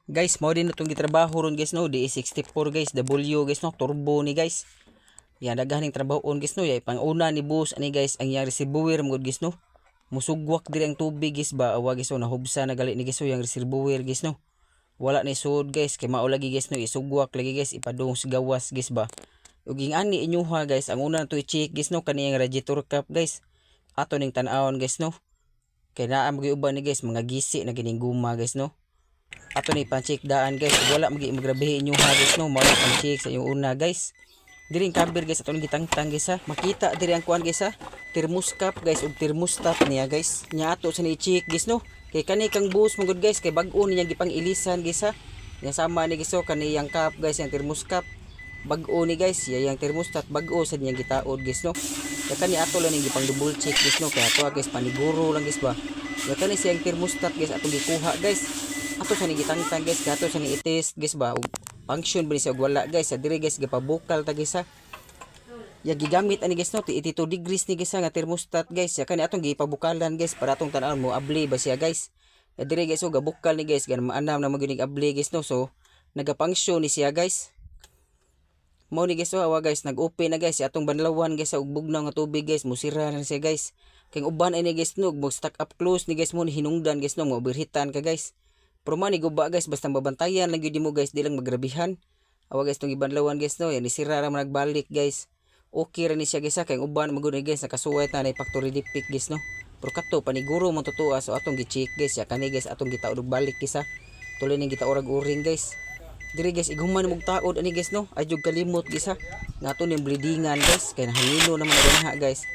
Guys, mao din itong gitrabaho ron guys no, DE64 guys, W guys no, turbo ni guys. Yan daghaning trabahoon guys no, yay panguna ni boss ani guys ang yang reservoir mo guys no. Musugwak diri ang tubig guys ba, awa guys no, nahubsa na gali ni guys no, yang reservoir guys no. Wala ni sud guys, kay mao lagi guys no, isugwak lagi guys, ipadung sa gawas guys ba. Ug ani inyuha guys, ang una to i-check guys no, kaniyang radiator cap guys. Ato ning tan-awon guys no. Kay naa magiuban ni guys, mga gisi na gining guma guys no. Ato ni pan-check daan guys, wala magrabihin inyo ha guys no, mao pan-check sa yung una guys. Diri ang cover guys, ato ni gitangtang guys ha. Makita diri ang kuan guys ha. Thermostat guys ug thermostat niya guys. Nya ato sa ni check guys no. Kay kani kang bus mangod guys, kay bag-o niya gipang ilisan guys ha. Nya sama ni guys so kani yang cap guys, yang thermostat. Bag-o ni guys, yang thermostat bag-o sa niya gitaod guys no. Kay kani ato lang ning gipang double check guys no, kay ato guys paniguro lang guys ba. Nya kani siyang thermostat guys atong gikuha guys. Ato sa ni gitangtang guys, ato sa ni i-test guys ba, ug function ba ni siya wala guys, diri guys gipabukal ta guys ha. Ya gigamit ani guys no, 82 degrees ni guys nga thermostat guys. Ya kani atong gipabukalan guys para atong tan-awon mo abli ba siya guys. Ya diri guys so gabukal ni guys, gan maanam na maginig abli guys no, so naga-function ni siya guys. Mao ni guys so awa guys, nag-open na guys atong banlawan guys sa ug bugnaw nga tubig guys, musira na siya guys. Kay uban ani guys no, mo stack up close ni guys mo, hinungdan guys no, mo berhitan ka guys. Pero man guba guys, basta mabantayan lang gyud mo guys, di lang magrabihan. Awa guys tong ibanlawan guys no, yan isira ra man nagbalik guys. Okay ra ni siya guys ha, kay uban magud ni guys nakasuway ta na factory defect guys no. Pero kato paniguro man totoo, so atong gi-check guys, ya kani guys atong gitaod og balik guys ha. Tuloy ning gitaurag uring guys. Diri guys ighuman mog taod ani guys no, adyog kalimot guys ha. Nato ning bleedingan guys, kay nahangino naman na guys.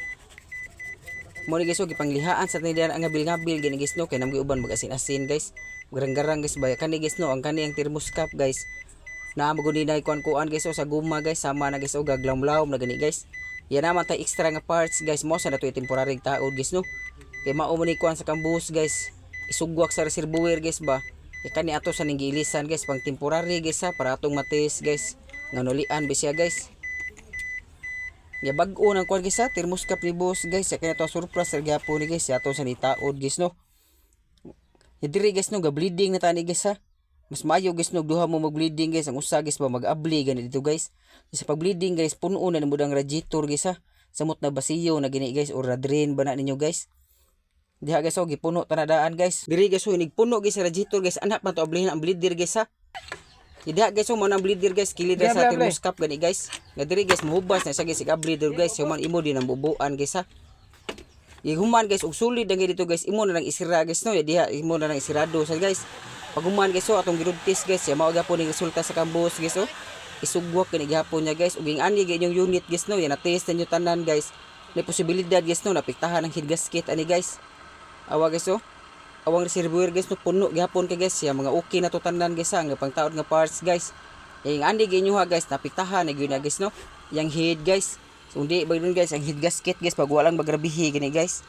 Mo ni guys so gipanglihaan sa tindahan ang ngabil-ngabil gini guys no, kay namgi uban mag-asin-asin guys. Garang-garang guys ba kani guys no, ang kani ang thermostat guys. Na maguninay kuan-kuan guys so sa guma guys, sama na guys o gaglawlaw na gani guys. Yan naman tay extra nga parts guys mo sa nato temporary taod guys no. Kay mao man ni kuan sa kambus guys. Isugwak sa reservoir guys ba. Kay kani ato sa ning giilisan guys pang temporary guys ha, para atong matis guys. Nganulian ba siya guys. Ya bag-o nang kuan guys ha, thermostat ni boss guys. Ya kani to surprise sa gyapon ni guys, ato sa ni taod guys no. Ya diri guys no, ga bleeding na tani guys ha. Mas maayo guys no, duha mo mag-bleeding guys, ang usa guys ba mag-abli gani dito guys. Sa pag-bleeding guys, puno na nimo dang radiator guys ha. Samot na basiyo na gini guys, or drain ba na ninyo guys. Diha guys so gipuno tanadaan guys. Diri guys so nigpuno guys sa radiator guys, anak man to ablihin ang bleeder guys ha. Diha guys so mo nang bleeder guys, kilid ra sa thermostat gani guys. Nga diri guys mahubas na sa guys ig-bleeder guys, so man imo din ang bubuan guys ha. Ihuman guys ug solid ang dito guys, imo na lang isira guys no, ya diha imo na lang isirado sa guys. Pag human guys so atong girudtis guys, ya mao gyapon ning resulta sa kambus guys so. Isugwak kini gyapon niya guys, ug ani gyud yung unit guys no, ya na-test ninyo tanan guys. May posibilidad guys no, napiktahan ang head gasket ani guys. Awa guys so. Awang reservoir guys no, puno gyapon kay guys, ya mga okay na to tanan guys ang pangtaod nga parts guys. Yang ani gyud nyo ha guys, napiktahan na gyud na guys no. Yang head guys. So hindi ba dun guys, ang head gasket guys pag walang magrabihi gani guys.